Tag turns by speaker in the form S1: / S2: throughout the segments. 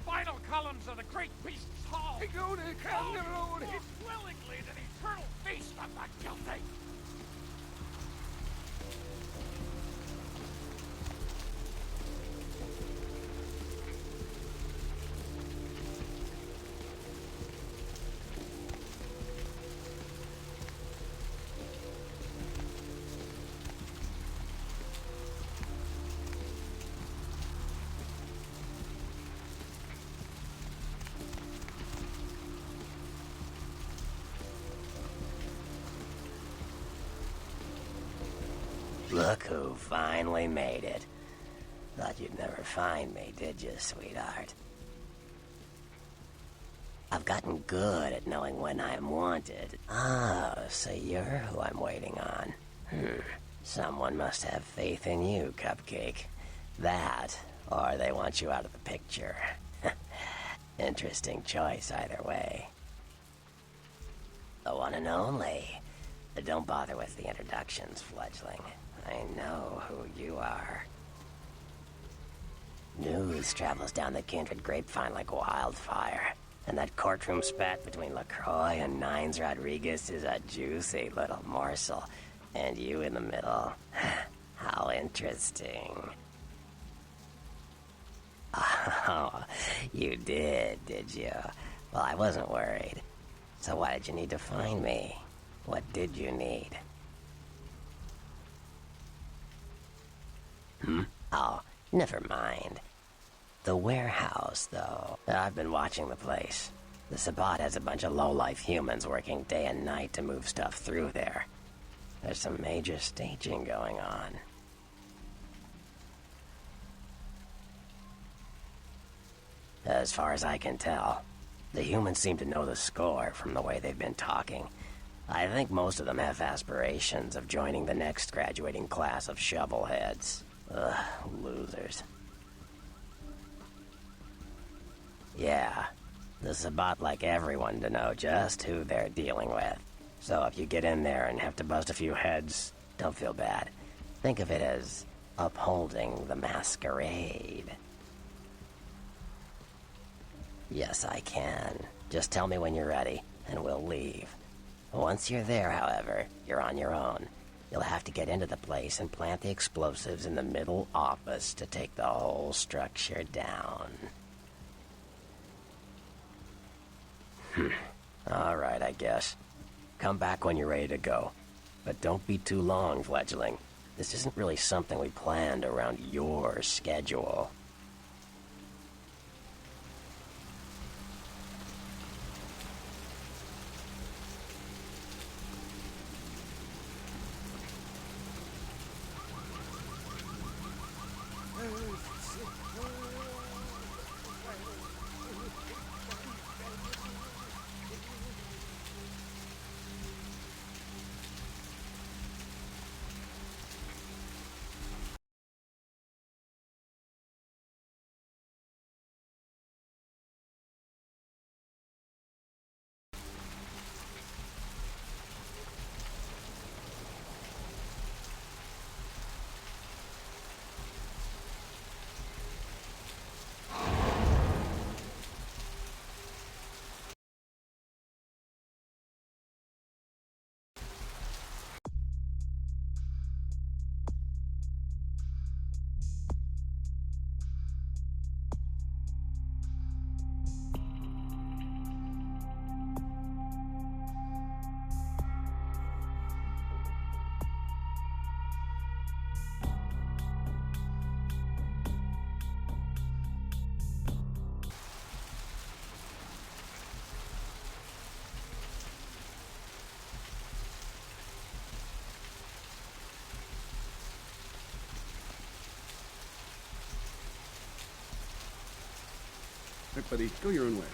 S1: spinal columns of the great beast's hall. Willingly to the eternal feast of the guilty.
S2: Look who finally made it. Thought you'd never find me, did you, sweetheart? I've gotten good at knowing when I'm wanted. Oh, so you're who I'm waiting on. Someone must have faith in you, Cupcake. That, or they want you out of the picture. Interesting choice either way. The one and only. But don't bother with the introductions, fledgling. I know who you are. News travels down the kindred grapevine like wildfire. And that courtroom spat between LaCroix and Nines Rodriguez is a juicy little morsel. And you in the middle. How interesting. Oh, you did you? Well, I wasn't worried. So why did you need to find me? What did you need? Oh, never mind. The warehouse, though. I've been watching the place. The Sabbat has a bunch of low-life humans working day and night to move stuff through there. There's some major staging going on. As far as I can tell, the humans seem to know the score from the way they've been talking. I think most of them have aspirations of joining the next graduating class of shovelheads. Ugh, losers. Yeah, the Sabbat like everyone to know just who they're dealing with. So if you get in there and have to bust a few heads, don't feel bad. Think of it as upholding the masquerade. Yes, I can. Just tell me when you're ready, and we'll leave. Once you're there, however, you're on your own. You'll have to get into the place and plant the explosives in the middle office to take the whole structure down. All right, I guess. Come back when you're ready to go. But don't be too long, fledgling. This isn't really something we planned around your schedule.
S3: Look, buddy, go your own way.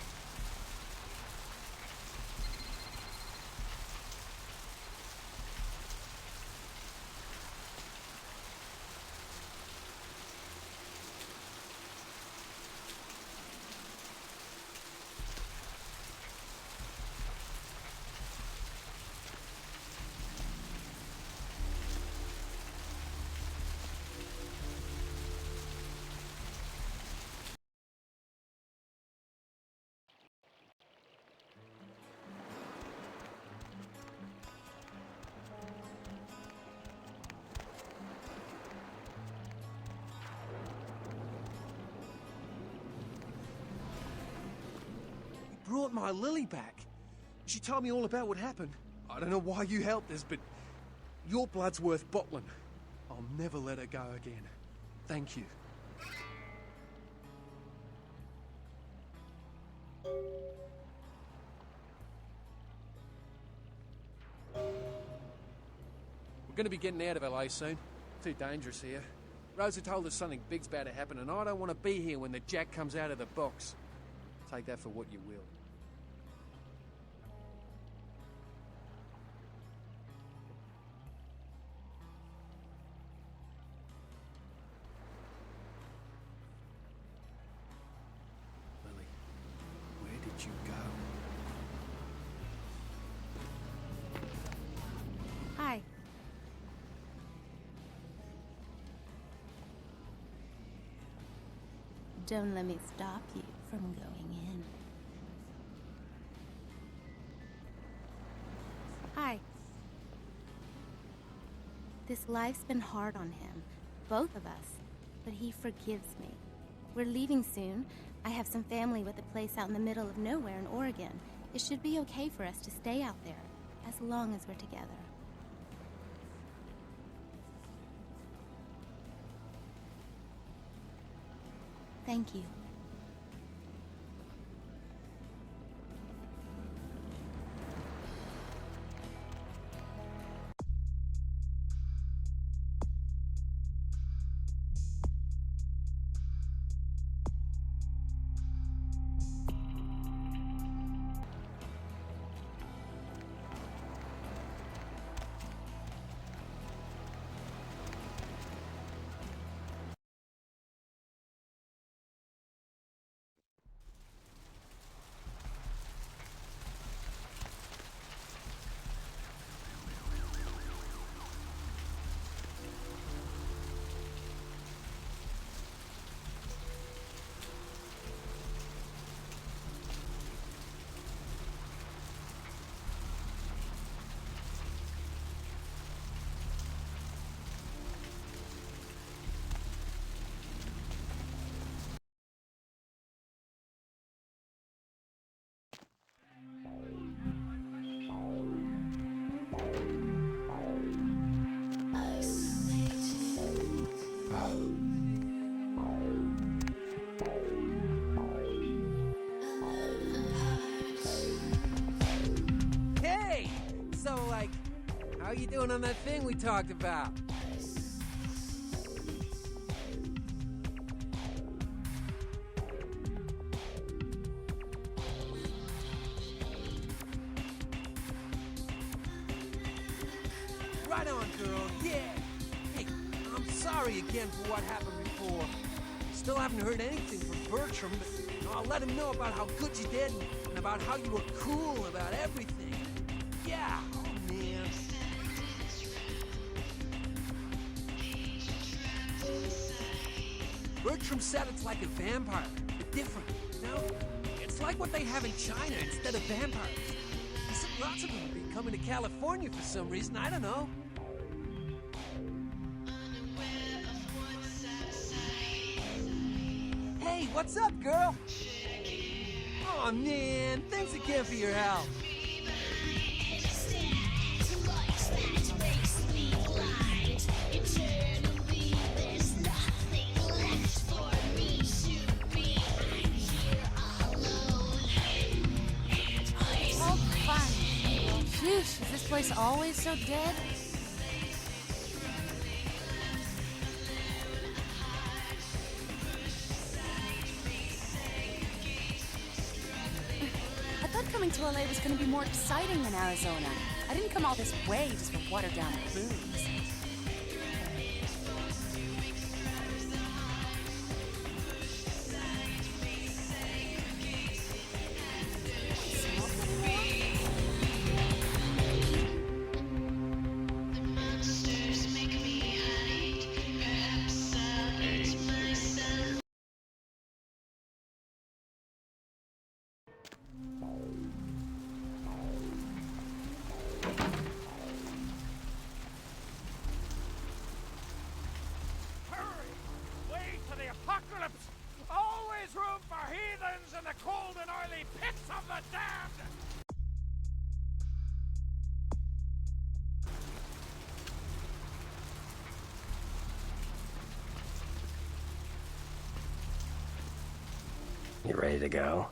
S4: brought my Lily back. She told me all about what happened. I don't know why you helped us, but your blood's worth bottling. I'll never let her go again. Thank you. We're gonna be getting out of LA soon. Too dangerous here. Rosa told us something big's about to happen, and I don't want to be here when the jack comes out of the box. Take that for what you will. Lily, where did you go?
S5: Hi. Don't let me stop you from going in. Hi. This life's been hard on him, both of us, but he forgives me. We're leaving soon. I have some family with a place out in the middle of nowhere in Oregon. It should be okay for us to stay out there, as long as we're together. Thank you.
S4: Hey! So, how you doing on that thing we talked about? Right on, girl, yeah! Hey, I'm sorry again for what happened before. Still haven't heard anything from Bertram, but I'll let him know about how good you did and about how you were cool about everything. Yeah, oh man. Bertram said it's like a vampire, but different, you know? It's like what they have in China instead of vampires. He said lots of them will be coming to California for some reason, I don't know. Hey, what's up, girl? Aw, man, thanks again for your help.
S5: Oh, fun. Sheesh, is this place always so dead? I thought coming to LA was going to be more exciting than Arizona. I didn't come all this way just for watered down booze.
S1: pits of the damned!
S2: You ready to go?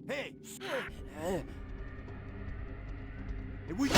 S6: Hey! Hey, we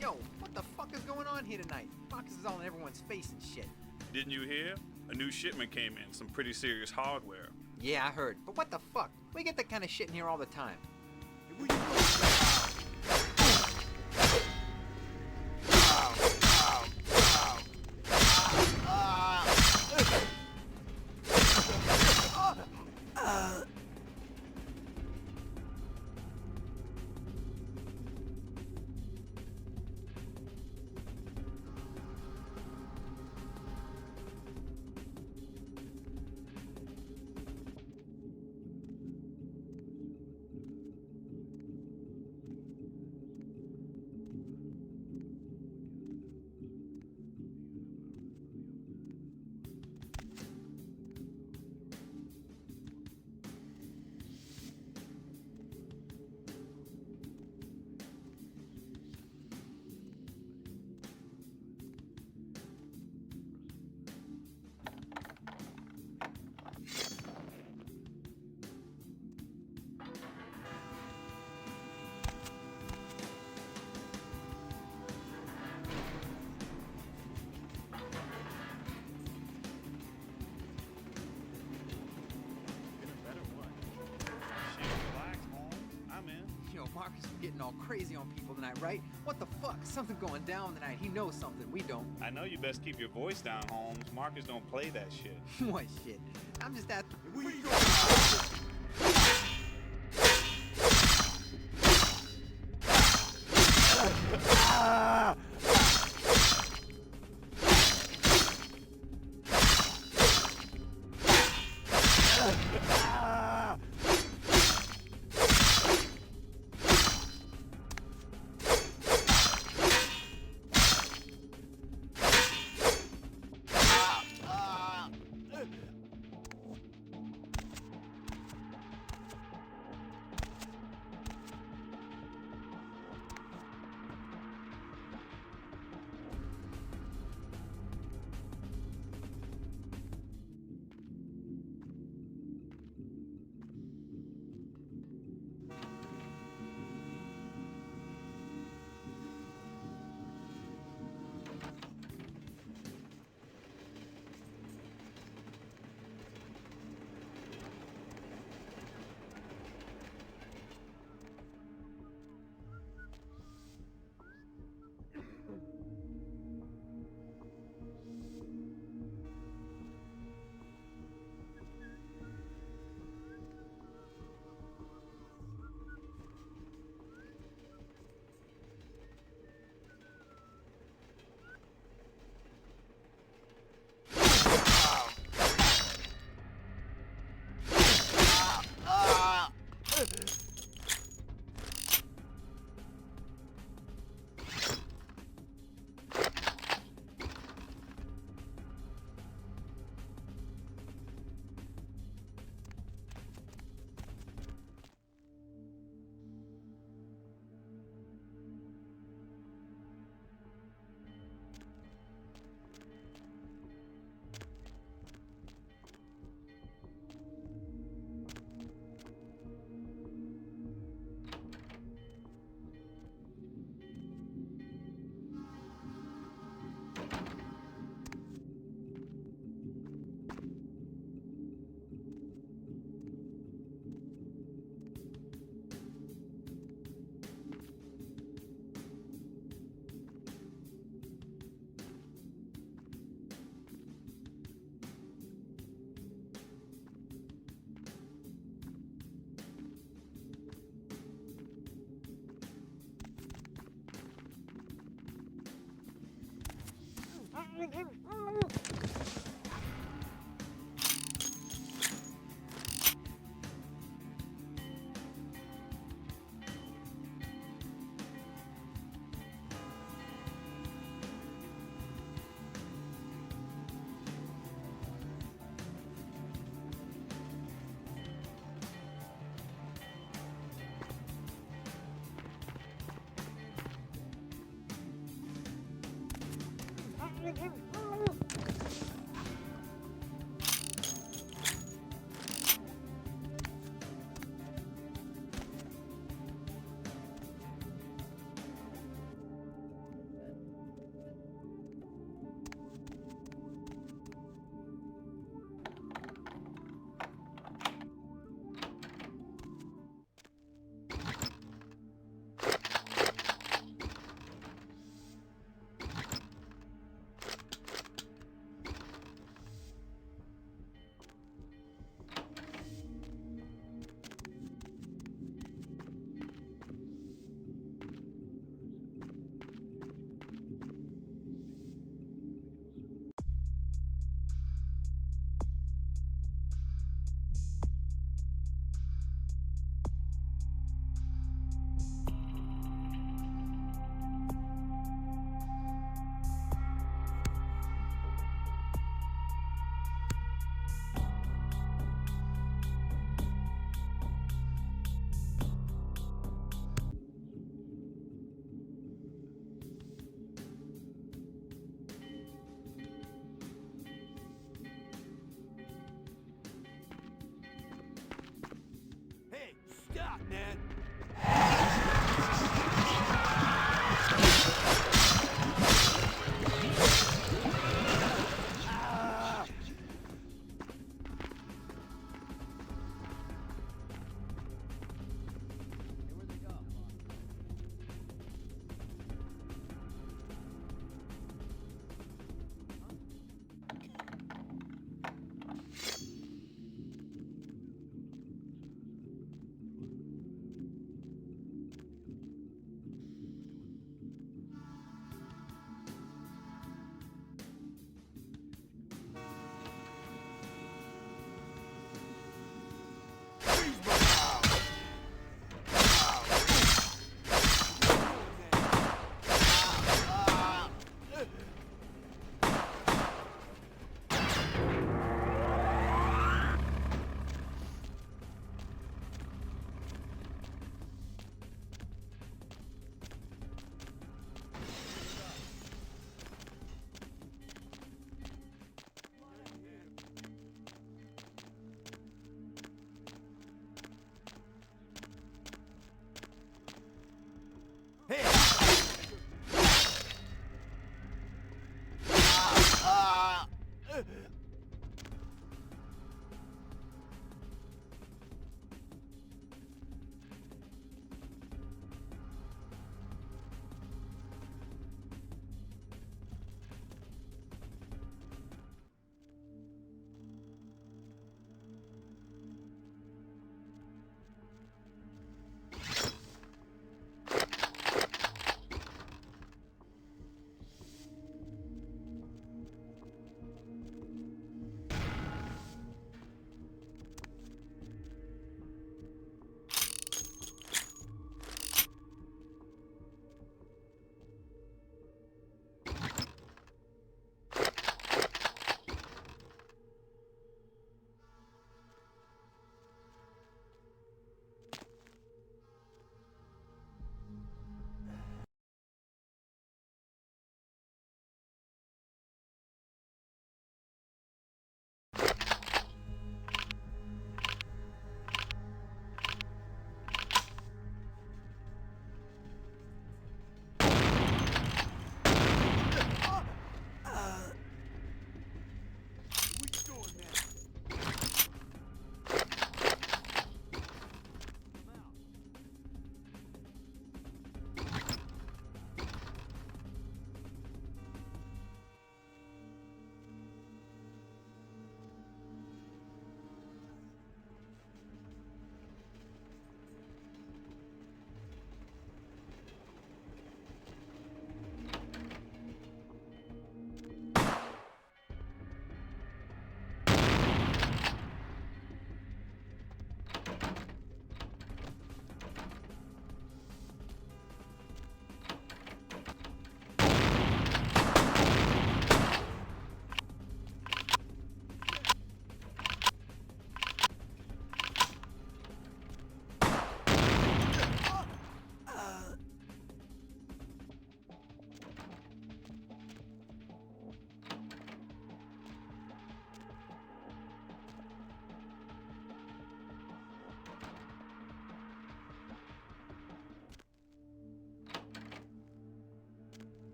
S7: Yo, what the fuck is going on here tonight? Marcus is all in everyone's face and shit.
S8: Didn't you hear? A new shipment came in, some pretty serious hardware.
S7: Yeah, I heard. But what the fuck? We get that kind of shit in here all the time. Yo, Marcus was getting all crazy on people tonight, right? What the fuck? Something going down tonight. He knows something. We don't.
S8: I know you best keep your voice down, Holmes. Marcus don't play that shit.
S7: What shit? I'm just at.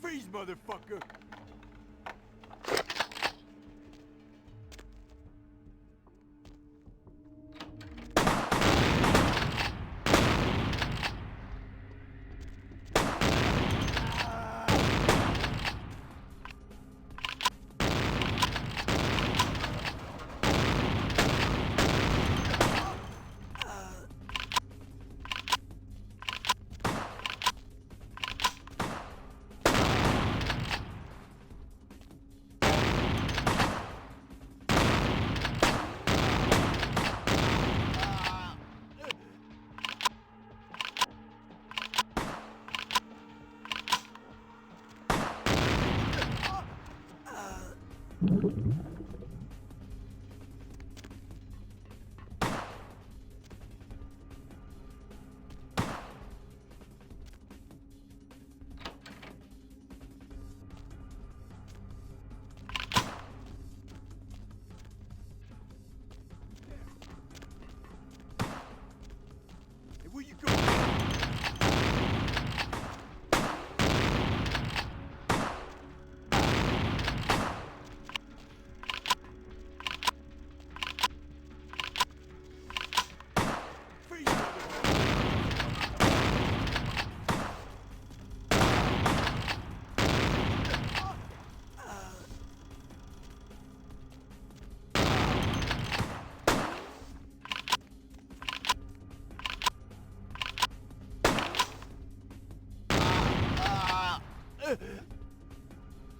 S6: Freeze, motherfucker! Hey, where you going? Freeze, motherfucker!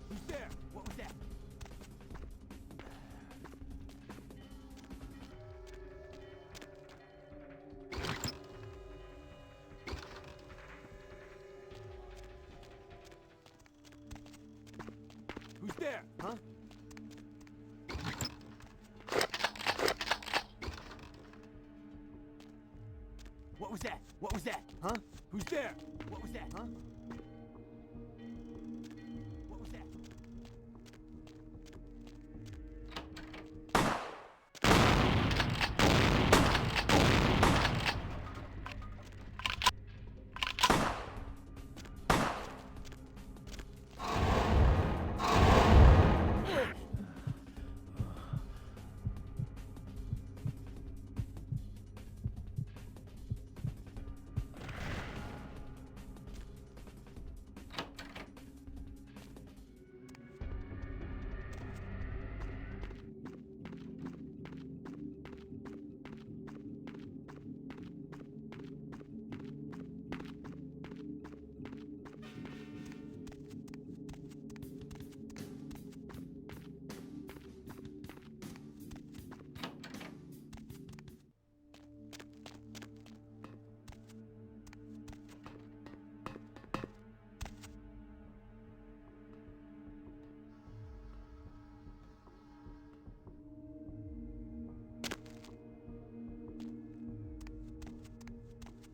S6: Who's there? What was that? Who's there? Huh? What was that? What was that? Huh? Who's there? What was that? Huh? What was that?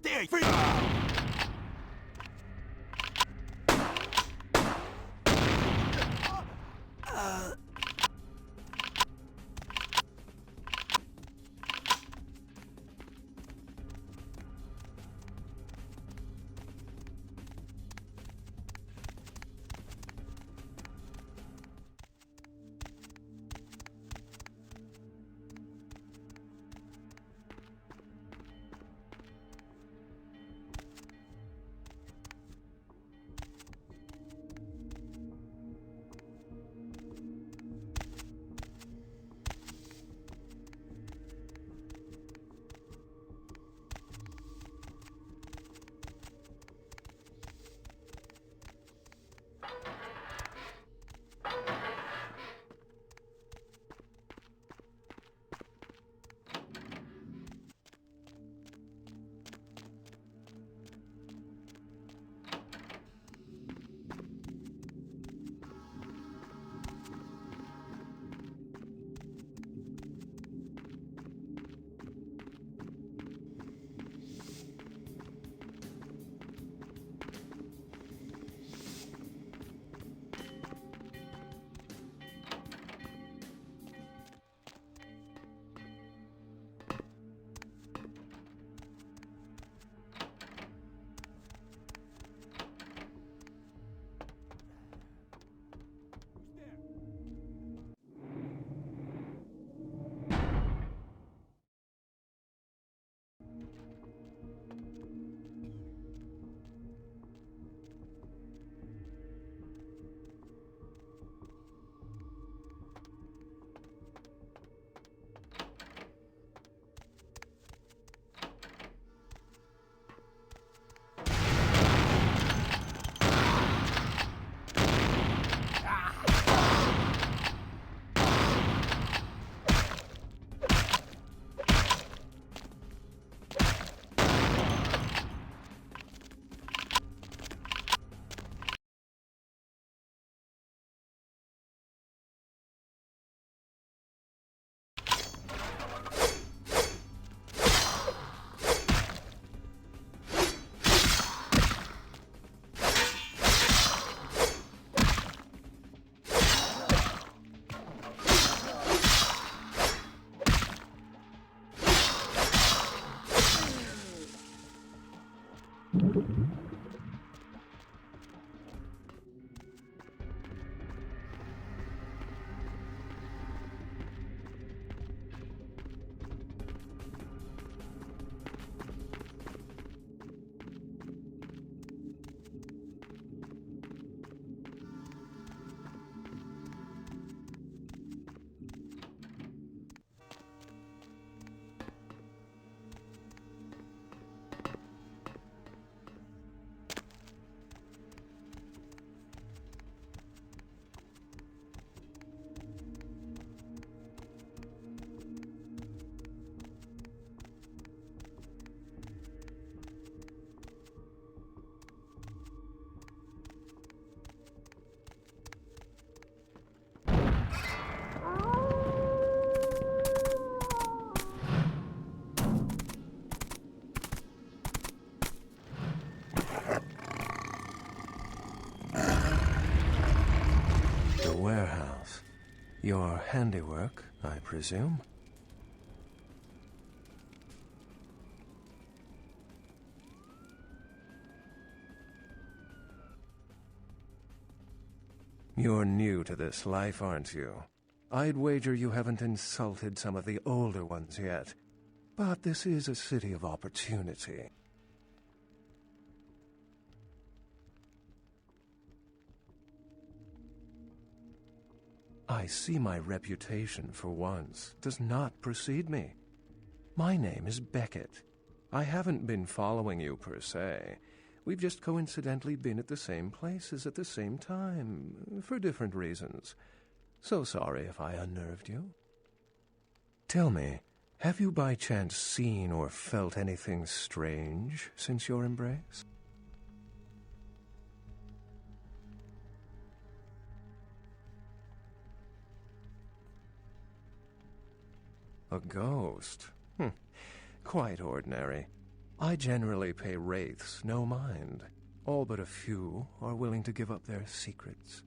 S6: There! Freeze!
S9: The warehouse. Your handiwork, I presume? You're new to this life, aren't you? I'd wager you haven't insulted some of the older ones yet. But this is a city of opportunity. I see my reputation, for once, does not precede me. My name is Beckett. I haven't been following you, per se. We've just coincidentally been at the same places at the same time, for different reasons. So sorry if I unnerved you. Tell me, have you by chance seen or felt anything strange since your embrace? A ghost? Quite ordinary. I generally pay wraiths no mind. All but a few are willing to give up their secrets.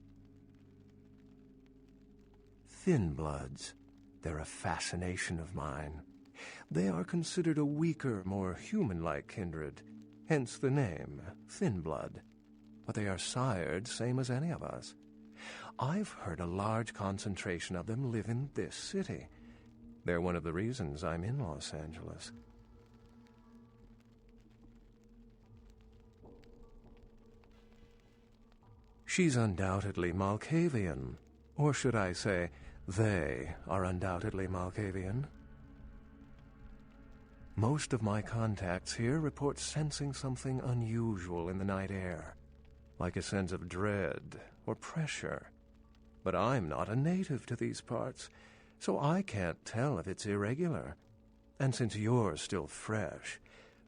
S9: Thin bloods. They're a fascination of mine. They are considered a weaker, more human-like kindred, hence the name, Thin Blood. But they are sired same as any of us. I've heard a large concentration of them live in this city. They're one of the reasons I'm in Los Angeles. She's undoubtedly Malkavian. Or should I say, they are undoubtedly Malkavian. Most of my contacts here report sensing something unusual in the night air, like a sense of dread or pressure. But I'm not a native to these parts, so I can't tell if it's irregular. And since you're still fresh,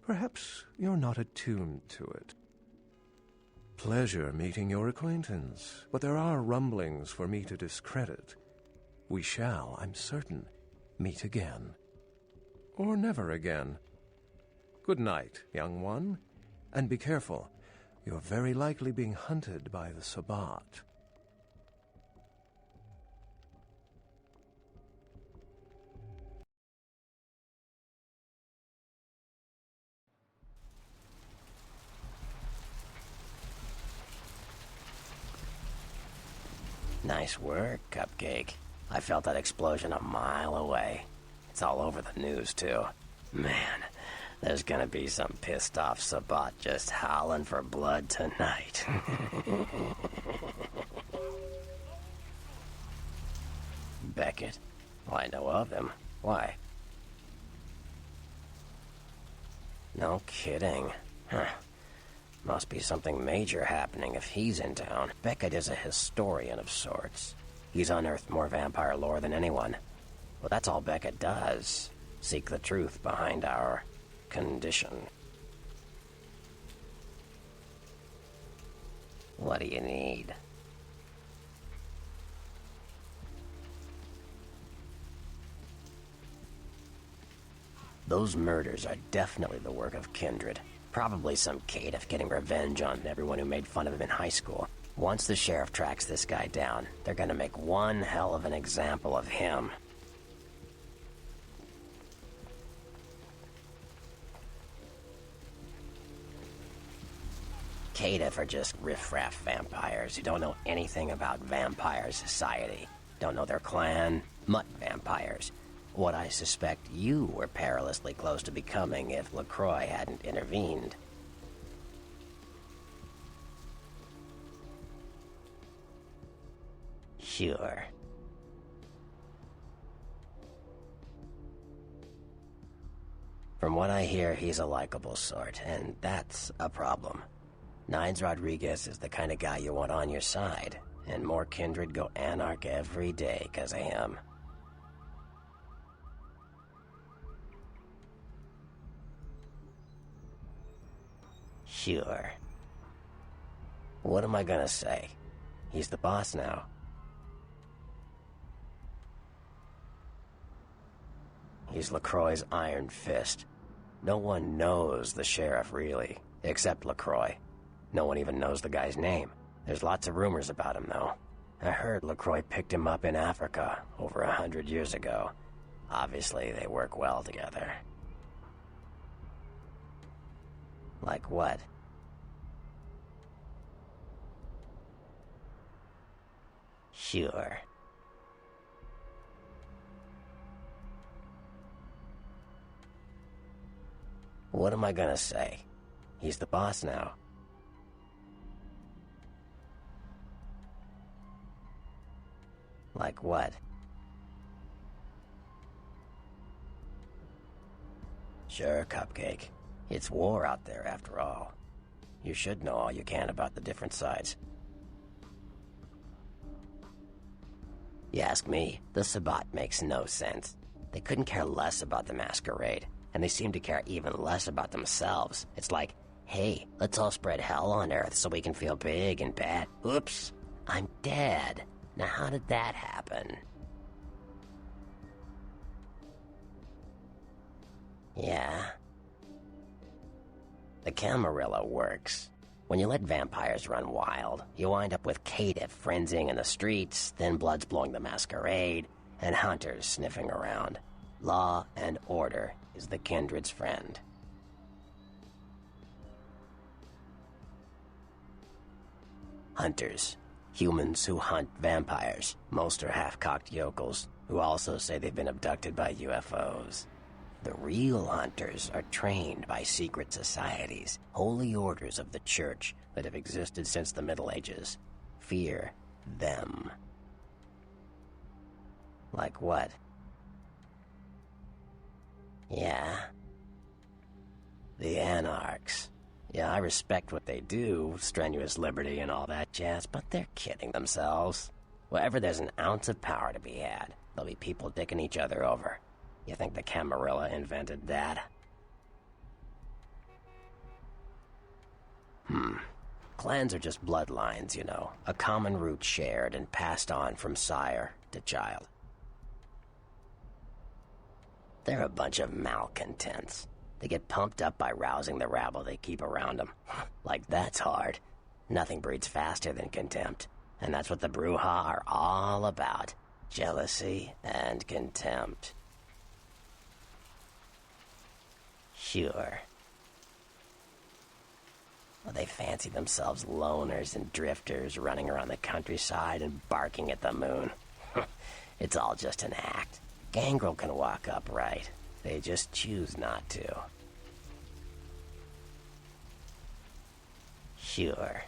S9: perhaps you're not attuned to it. Pleasure meeting your acquaintance, but there are rumblings for me to discredit. We shall, I'm certain, meet again. Or never again. Good night, young one, and be careful. You're very likely being hunted by the Sabbat.
S2: Nice work, Cupcake. I felt that explosion a mile away. It's all over the news, too. Man, there's gonna be some pissed-off Sabbat just howling for blood tonight. Beckett? Well, I know of him. Why? No kidding. Huh. Must be something major happening if he's in town. Beckett is a historian of sorts. He's unearthed more vampire lore than anyone. Well, that's all Beckett does. Seek the truth behind our condition. What do you need? Those murders are definitely the work of kindred. Probably some caitiff getting revenge on everyone who made fun of him in high school. Once the sheriff tracks this guy down, they're gonna make one hell of an example of him. Caitiff are just riffraff vampires who don't know anything about vampire society. Don't know their clan, mutt vampires. What I suspect you were perilously close to becoming if LaCroix hadn't intervened. Sure. From what I hear, he's a likable sort, and that's a problem. Nines Rodriguez is the kind of guy you want on your side, and more kindred go anarch every day 'cause of him. Sure. What am I gonna say? He's the boss now. He's LaCroix's iron fist. No one knows the sheriff, really, except LaCroix. No one even knows the guy's name. There's lots of rumors about him, though. I heard LaCroix picked him up in Africa over 100 years ago. Obviously, they work well together. Like what? Sure. What am I gonna say? He's the boss now. Like what? Sure, Cupcake. It's war out there, after all. You should know all you can about the different sides. You ask me, the Sabbat makes no sense. They couldn't care less about the masquerade, and they seem to care even less about themselves. It's like, hey, let's all spread hell on Earth so we can feel big and bad. Oops, I'm dead. Now how did that happen? Yeah. The Camarilla works. When you let vampires run wild, you wind up with caitiff frenzying in the streets, then bloods blowing the masquerade, and hunters sniffing around. Law and order is the kindred's friend. Hunters. Humans who hunt vampires. Most are half-cocked yokels, who also say they've been abducted by UFOs. The real hunters are trained by secret societies, holy orders of the church that have existed since the Middle Ages. Fear them. Like what? Yeah. The Anarchs. Yeah, I respect what they do, strenuous liberty and all that jazz, but they're kidding themselves. Wherever there's an ounce of power to be had, there'll be people dicking each other over. You think the Camarilla invented that? Clans are just bloodlines, you know. A common root shared and passed on from sire to child. They're a bunch of malcontents. They get pumped up by rousing the rabble they keep around them. Like that's hard. Nothing breeds faster than contempt. And that's what the Bruja are all about. Jealousy and contempt. Sure. Well, they fancy themselves loners and drifters running around the countryside and barking at the moon. It's all just an act. Gangrel can walk upright. They just choose not to. Sure.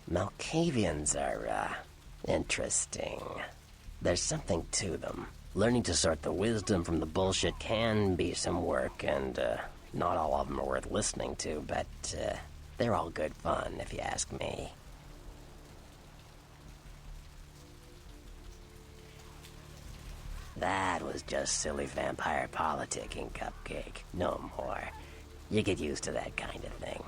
S2: Malkavians are, interesting. There's something to them. Learning to sort the wisdom from the bullshit can be some work, and, not all of them are worth listening to, but, they're all good fun, if you ask me. That was just silly vampire politicking, Cupcake. No more. You get used to that kind of thing.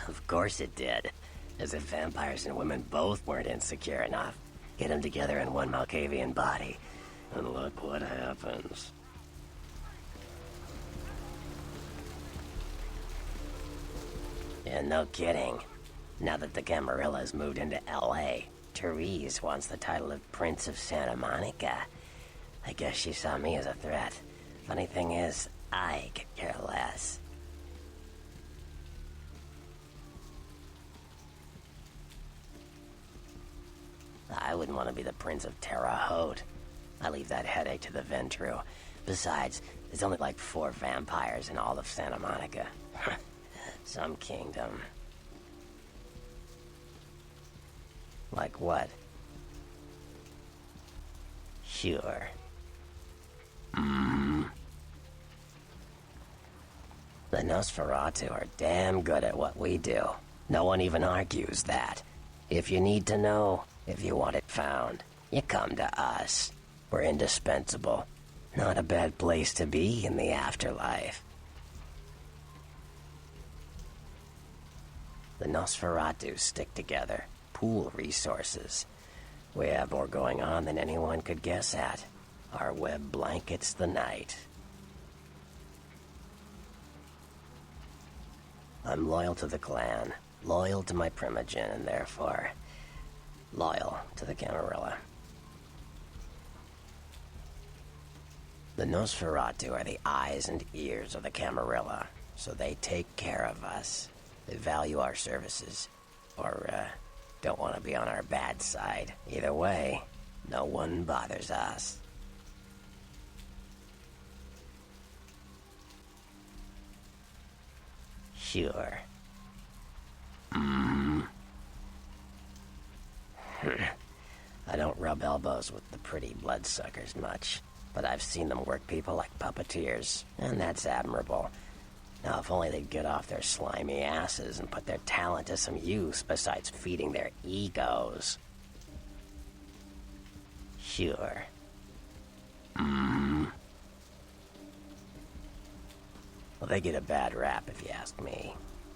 S2: Of course it did. As if vampires and women both weren't insecure enough. Get them together in one Malkavian body, and look what happens. Yeah, no kidding. Now that the Camarillas moved into L.A., Therese wants the title of Prince of Santa Monica. I guess she saw me as a threat. Funny thing is, I could care less. I wouldn't want to be the Prince of Terre Haute. I leave that headache to the Ventru. Besides, there's only like 4 vampires in all of Santa Monica. Some kingdom. Like what? Sure. The Nosferatu are damn good at what we do. No one even argues that. If you need to know, if you want it found, you come to us. We're indispensable. Not a bad place to be in the afterlife. The Nosferatu stick together, pool resources. We have more going on than anyone could guess at. Our web blankets the night. I'm loyal to the clan, loyal to my primogen, and therefore loyal to the Camarilla. The Nosferatu are the eyes and ears of the Camarilla, so they take care of us. They value our services, or don't want to be on our bad side. Either way, no one bothers us. Sure. I don't rub elbows with the pretty bloodsuckers much, but I've seen them work people like puppeteers, and that's admirable. Now, if only they'd get off their slimy asses and put their talent to some use besides feeding their egos. Sure. Well, they get a bad rap if you ask me.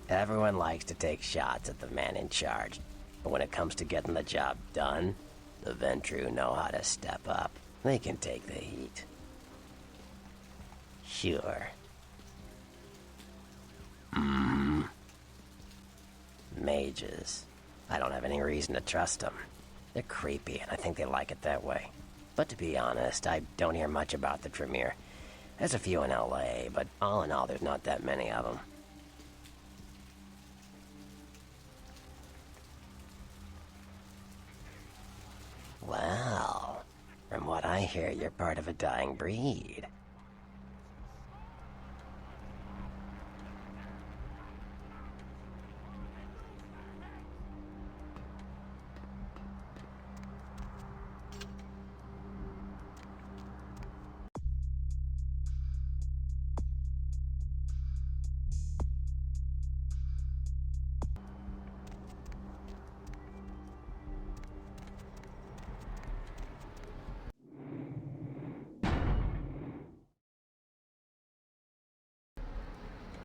S2: Everyone likes to take shots at the man in charge, but when it comes to getting the job done, the Ventru know how to step up. They can take the heat. Sure. Mages. I don't have any reason to trust them. They're creepy, and I think they like it that way. But to be honest, I don't hear much about the Tremere. There's a few in LA, but all in all, there's not that many of them. Well, from what I hear, you're part of a dying breed.